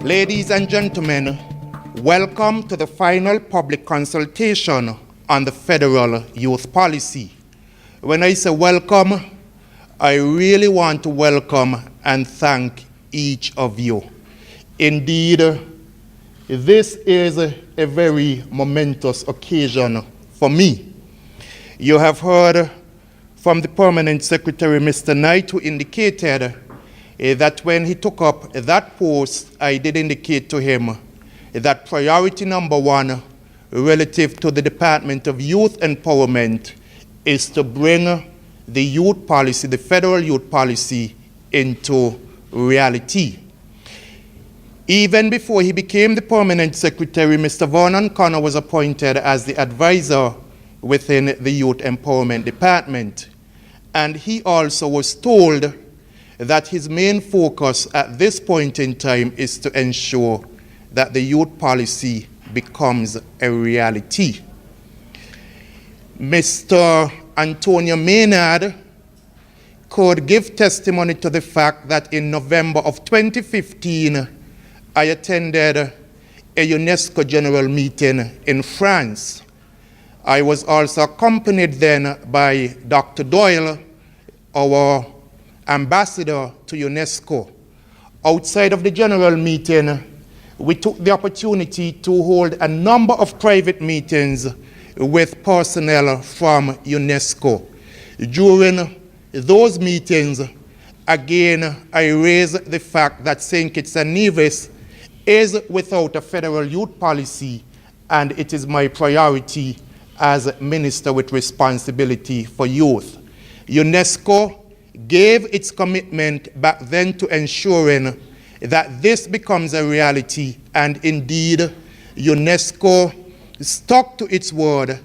Ladies and gentlemen, welcome to the final public consultation on the federal youth policy. When I say welcome, I really want to welcome and thank each of you. Indeed, this is a very momentous occasion for me. You have heard from the Permanent Secretary, Mr. Knight, who indicated that when he took up that post, I did indicate to him that priority number one relative to the Department of Youth Empowerment is to bring the youth policy, the federal youth policy, into reality. Even before he became the Permanent Secretary, Mr. Vernon Connor was appointed as the advisor within the Youth Empowerment Department. And he also was told that his main focus at this point in time is to ensure that the youth policy becomes a reality. Mr. Antonio Maynard could give testimony to the fact that in November of 2015, I attended a UNESCO General Meeting in France. I was also accompanied then by Dr. Doyle, our ambassador to UNESCO. Outside of the general meeting, we took the opportunity to hold a number of private meetings with personnel from UNESCO. During those meetings, again, I raised the fact that St. Kitts and Nevis is without a federal youth policy, and it is my priority as minister with responsibility for youth. UNESCO gave its commitment back then to ensuring that this becomes a reality, and indeed, UNESCO stuck to its word,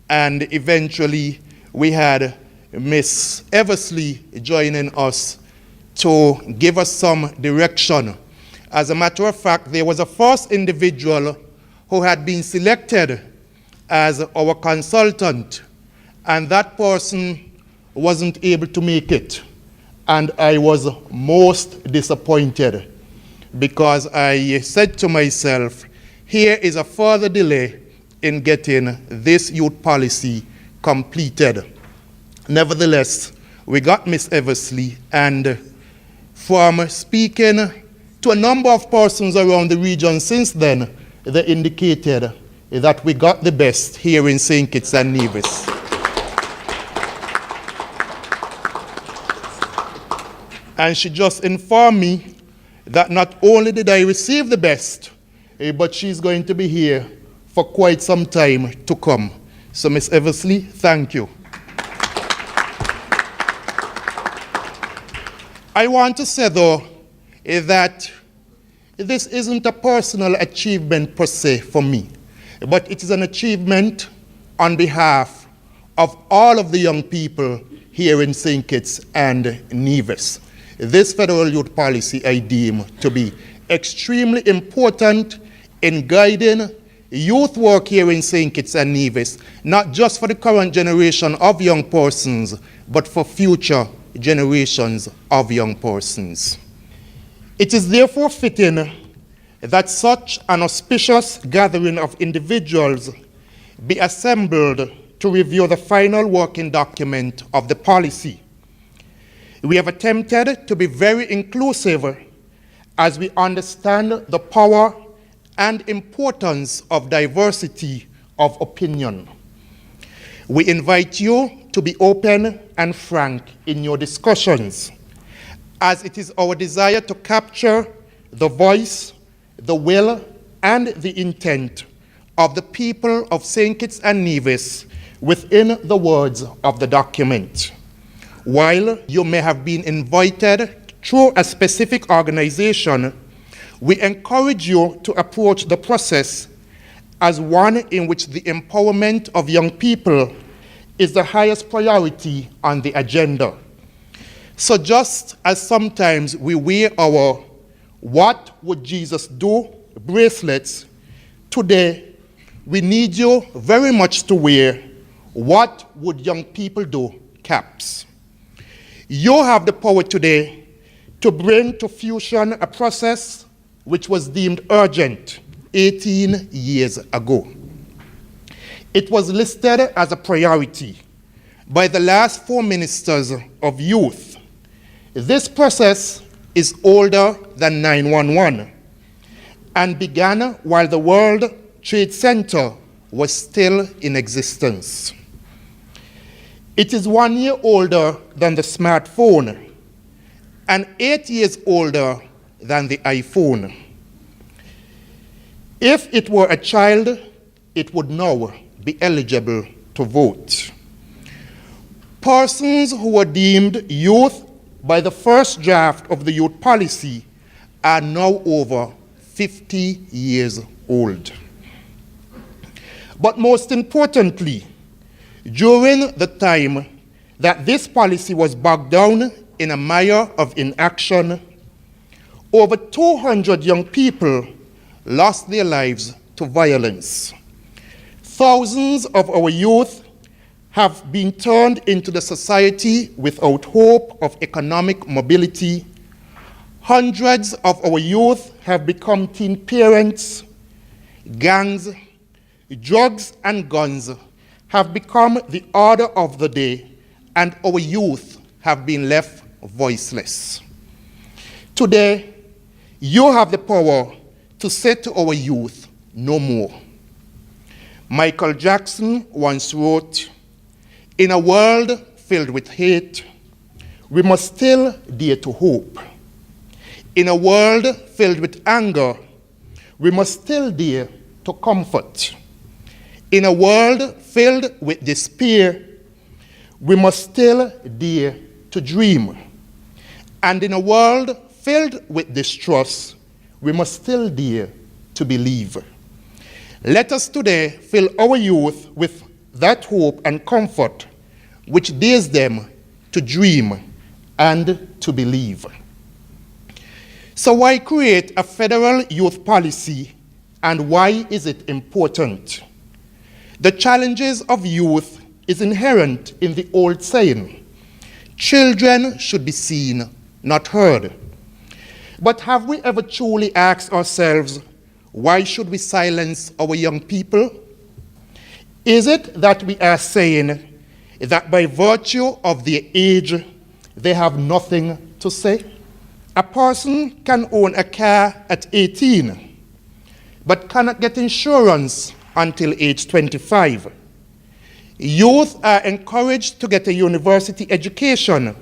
and eventually we had Miss Eversley joining us to give us some direction. As a matter of fact, there was a first individual who had been selected as our consultant, and that person wasn't able to make it. And I was most disappointed because I said to myself, here is a further delay in getting this youth policy completed. Nevertheless, we got Miss Eversley, and from speaking to a number of persons around the region since then, they indicated that we got the best here in St. Kitts and Nevis. And she just informed me that not only did I receive the best, but she's going to be here for quite some time to come. So, Ms. Eversley, thank you. I want to say, though, that this isn't a personal achievement per se for me, but it is an achievement on behalf of all of the young people here in St. Kitts and Nevis. This federal youth policy I deem to be extremely important in guiding youth work here in St. Kitts and Nevis, not just for the current generation of young persons, but for future generations of young persons. It is therefore fitting that such an auspicious gathering of individuals be assembled to review the final working document of the policy. We have attempted to be very inclusive as we understand the power and importance of diversity of opinion. We invite you to be open and frank in your discussions, as it is our desire to capture the voice, the will, and the intent of the people of St. Kitts and Nevis within the words of the document. While you may have been invited through a specific organization, we encourage you to approach the process as one in which the empowerment of young people is the highest priority on the agenda. So just as sometimes we wear our "What would Jesus do?" bracelets, today we need you very much to wear "What would young people do?" caps. You have the power today to bring to fruition a process which was deemed urgent 18 years ago. It was listed as a priority by the last 4 ministers of youth. This process is older than 911 and began while the World Trade Center was still in existence. It is 1 year older than the smartphone and 8 years older than the iPhone. If it were a child, it would now be eligible to vote. Persons who were deemed youth by the first draft of the youth policy are now over 50 years old. But most importantly, during the time that this policy was bogged down in a mire of inaction, over 200 young people lost their lives to violence. Thousands of our youth have been turned into the society without hope of economic mobility. Hundreds of our youth have become teen parents. Gangs, drugs, and guns have become the order of the day, and our youth have been left voiceless. Today, you have the power to say to our youth, no more. Michael Jackson once wrote, "In a world filled with hate, we must still dare to hope. In a world filled with anger, we must still dare to comfort. In a world filled with despair, we must still dare to dream. And in a world filled with distrust, we must still dare to believe." Let us today fill our youth with that hope and comfort which dares them to dream and to believe. So why create a federal youth policy, and why is it important? The challenges of youth is inherent in the old saying, children should be seen, not heard. But have we ever truly asked ourselves, why should we silence our young people? Is it that we are saying that by virtue of their age, they have nothing to say? A person can own a car at 18, but cannot get insurance until age 25. Youth are encouraged to get a university education,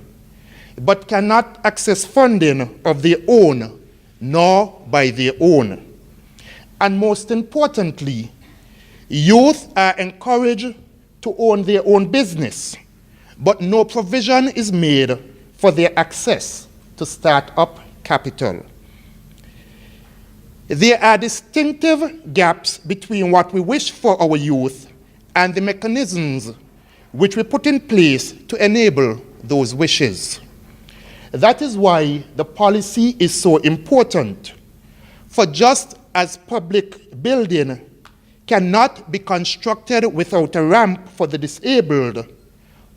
but cannot access funding of their own, nor by their own. And most importantly, youth are encouraged to own their own business, but no provision is made for their access to start-up capital. There are distinctive gaps between what we wish for our youth and the mechanisms which we put in place to enable those wishes. That is why the policy is so important. For just as public building cannot be constructed without a ramp for the disabled,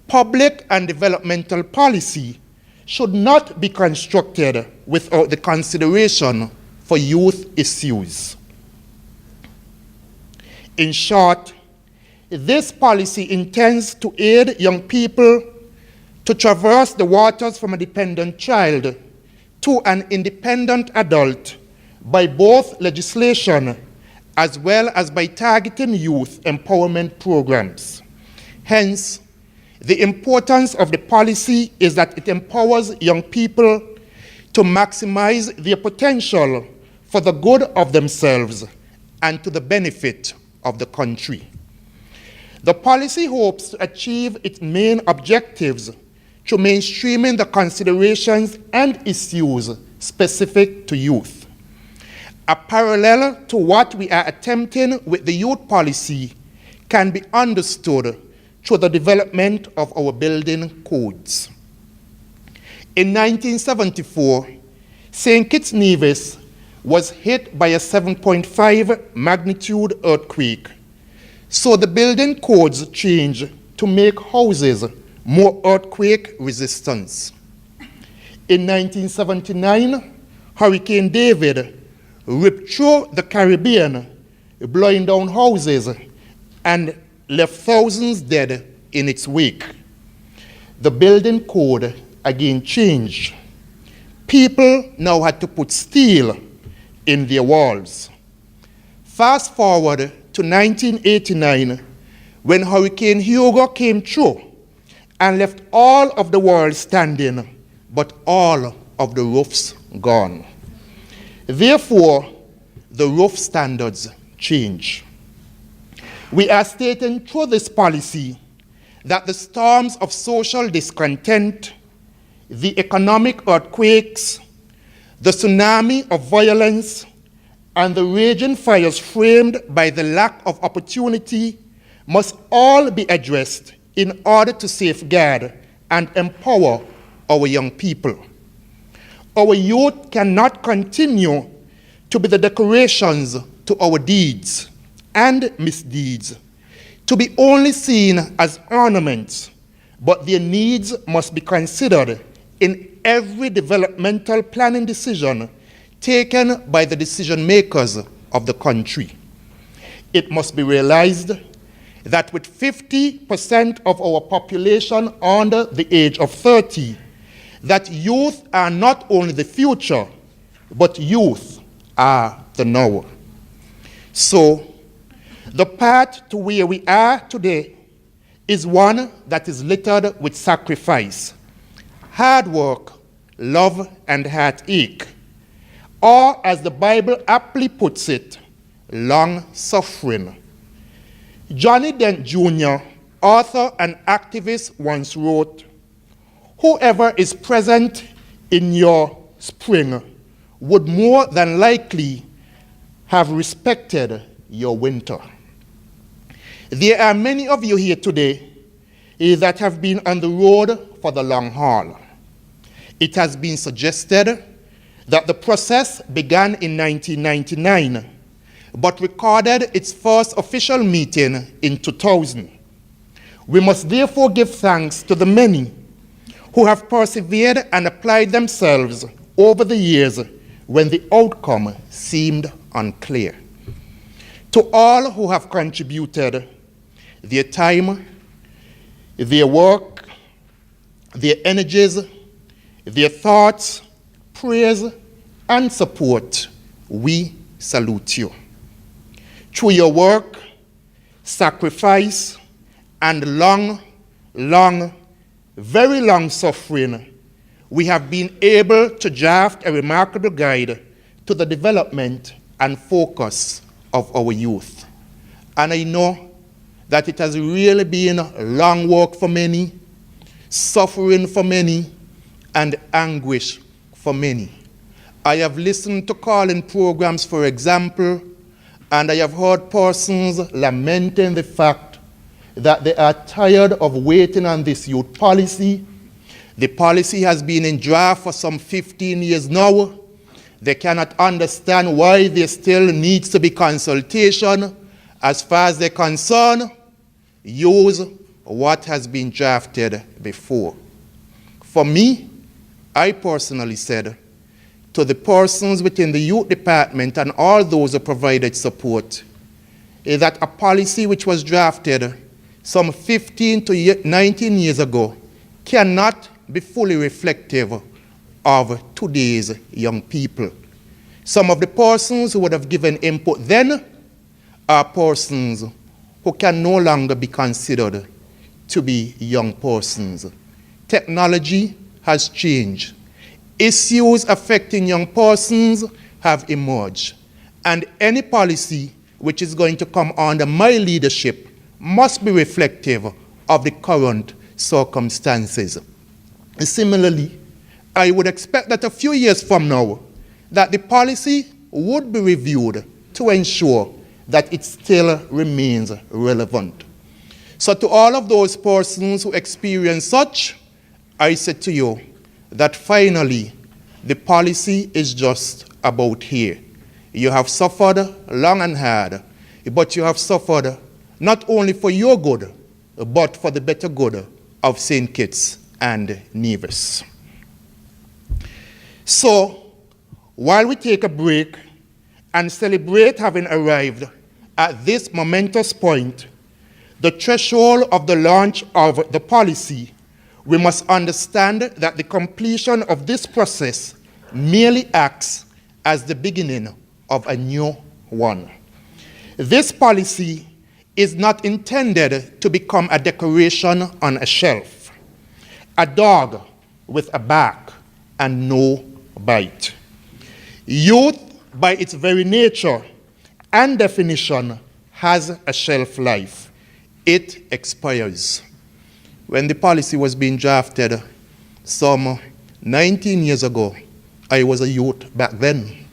public and developmental policy should not be constructed without the consideration for youth issues. In short, this policy intends to aid young people to traverse the waters from a dependent child to an independent adult by both legislation as well as by targeting youth empowerment programs. Hence, the importance of the policy is that it empowers young people to maximize their potential for the good of themselves and to the benefit of the country. The policy hopes to achieve its main objectives through mainstreaming the considerations and issues specific to youth. A parallel to what we are attempting with the youth policy can be understood through the development of our building codes. In 1974, St. Kitts Nevis was hit by a 7.5 magnitude earthquake, so the building codes changed to make houses more earthquake resistant. In 1979, Hurricane David ripped through the Caribbean, blowing down houses, and left thousands dead in its wake. The building code again changed. People now had to put steel in their walls. Fast forward to 1989, when Hurricane Hugo came through and left all of the walls standing, but all of the roofs gone. Therefore, the roof standards change. We are stating through this policy that the storms of social discontent, the economic earthquakes, the tsunami of violence, and the raging fires framed by the lack of opportunity must all be addressed in order to safeguard and empower our young people. Our youth cannot continue to be the decorations to our deeds and misdeeds, to be only seen as ornaments, but their needs must be considered in every developmental planning decision taken by the decision makers of the country. It must be realized that with 50% of our population under the age of 30, that youth are not only the future, but youth are the now. So, the path to where we are today is one that is littered with sacrifice, hard work, love, and heartache, or as the Bible aptly puts it, long suffering. Johnny Dent Jr., author and activist, once wrote, "Whoever is present in your spring would more than likely have respected your winter." There are many of you here today that have been on the road for the long haul. It has been suggested that the process began in 1999, but recorded its first official meeting in 2000. We must therefore give thanks to the many who have persevered and applied themselves over the years when the outcome seemed unclear. To all who have contributed their time, their work, their energies, their thoughts, prayers, and support, we salute you. Through your work, sacrifice, and long, very long suffering, we have been able to draft a remarkable guide to the development and focus of our youth. And I know that it has really been long work for many, suffering for many, and anguish for many. I have listened to call-in programs, for example, and I have heard persons lamenting the fact that they are tired of waiting on this youth policy. The policy has been in draft for some 15 years now. They cannot understand why there still needs to be consultation. As far as they're concerned, use what has been drafted before. For me, I personally said to the persons within the youth department and all those who provided support, that a policy which was drafted some 15 to 19 years ago cannot be fully reflective of today's young people. Some of the persons who would have given input then are persons who can no longer be considered to be young persons. Technology has changed. Issues affecting young persons have emerged. And any policy which is going to come under my leadership must be reflective of the current circumstances. Similarly, I would expect that a few years from now, that the policy would be reviewed to ensure that it still remains relevant. So to all of those persons who experience such, I say to you that finally, the policy is just about here. You have suffered long and hard, but you have suffered not only for your good, but for the better good of St. Kitts and Nevis. So, while we take a break and celebrate having arrived at this momentous point, the threshold of the launch of the policy, we must understand that the completion of this process merely acts as the beginning of a new one. This policy is not intended to become a decoration on a shelf, a dog with a back and no bite. Youth, by its very nature and definition, has a shelf life. It expires. When the policy was being drafted some 19 years ago, I was a youth back then.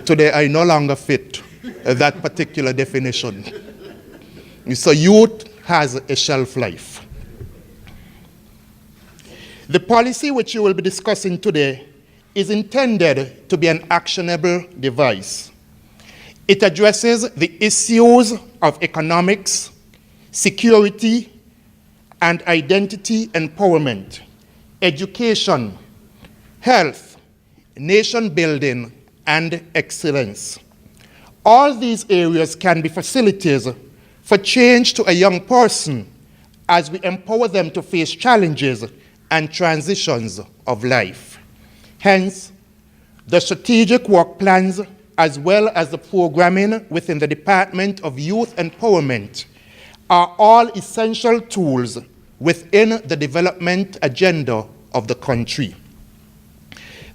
Today, I no longer fit that particular definition. So youth has a shelf life. The policy which you will be discussing today is intended to be an actionable device. It addresses the issues of economics, security, and identity empowerment, education, health, nation building, and excellence. All these areas can be facilities for change to a young person as we empower them to face challenges and transitions of life. Hence, the strategic work plans as well as the programming within the Department of Youth Empowerment are all essential tools within the development agenda of the country.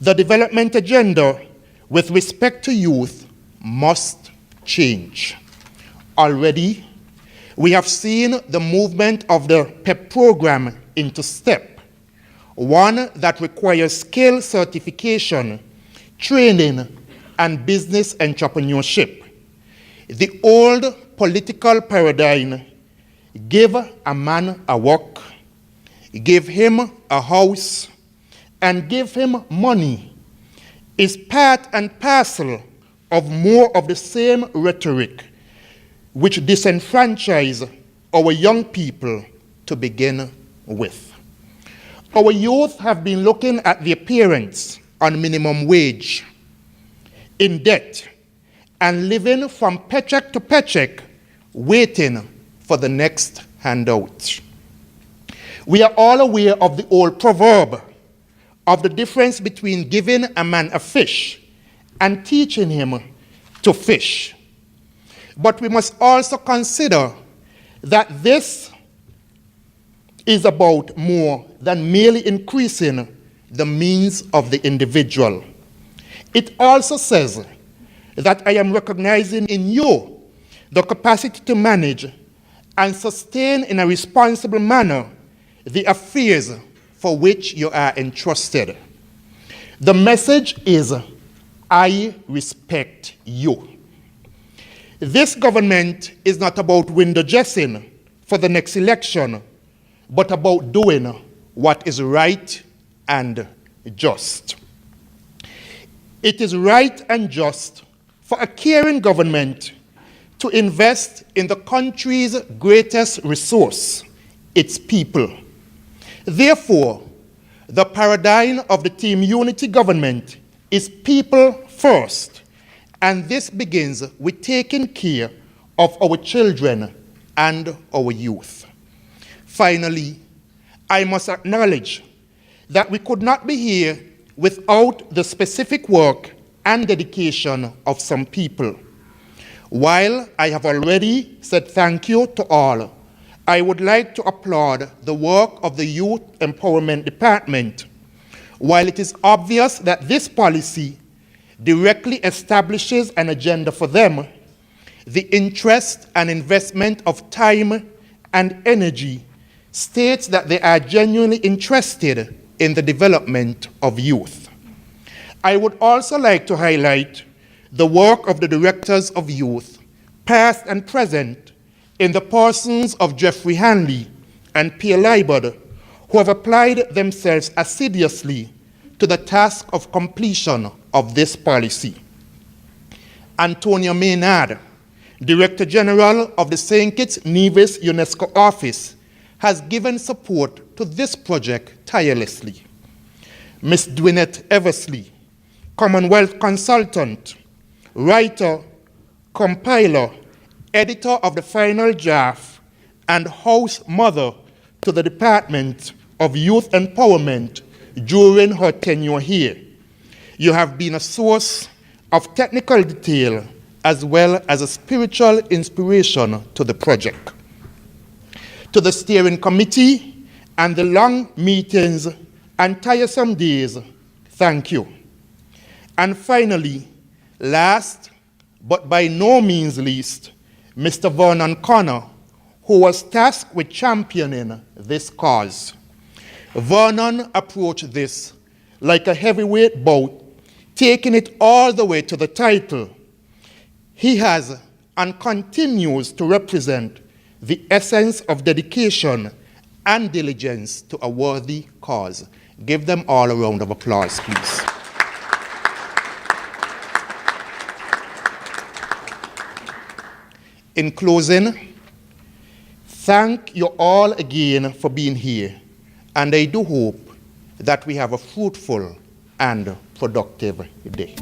The development agenda with respect to youth must change. Already, we have seen the movement of the PEP program into STEP, one that requires skill certification, training, and business entrepreneurship. The old political paradigm, give a man a work, give him a house, and give him money, is part and parcel of more of the same rhetoric which disenfranchise our young people to begin with. Our youth have been looking at their parents on minimum wage, in debt, and living from paycheck to paycheck, waiting for the next handout. We are all aware of the old proverb of the difference between giving a man a fish and teaching him to fish. But we must also consider that this is about more than merely increasing the means of the individual. It also says that I am recognizing in you the capacity to manage and sustain in a responsible manner the affairs for which you are entrusted. The message is, I respect you. This government is not about window dressing for the next election, but about doing what is right and just. It is right and just for a caring government to invest in the country's greatest resource, its people. Therefore, the paradigm of the Team Unity government is people first, and this begins with taking care of our children and our youth. Finally, I must acknowledge that we could not be here without the specific work and dedication of some people. While I have already said thank you to all, I would like to applaud the work of the Youth Empowerment Department. While it is obvious that this policy directly establishes an agenda for them, the interest and investment of time and energy states that they are genuinely interested in the development of youth. I would also like to highlight the work of the directors of youth, past and present, in the persons of Jeffrey Hanley and Pierre Liebert, who have applied themselves assiduously to the task of completion of this policy. Antonio Maynard, Director General of the St. Kitts Nevis UNESCO Office, has given support to this project tirelessly. Ms. Dwinette Eversley, Commonwealth Consultant, writer, compiler, editor of the final draft, and house mother to the Department of Youth Empowerment during her tenure here. You have been a source of technical detail as well as a spiritual inspiration to the project. To the steering committee and the long meetings and tiresome days, thank you. And finally, last but by no means least, Mr. Vernon Connor, who was tasked with championing this cause. Vernon approached this like a heavyweight bout, taking it all the way to the title. He has and continues to represent the essence of dedication and diligence to a worthy cause. Give them all a round of applause, please. In closing, thank you all again for being here, and I do hope that we have a fruitful and productive day.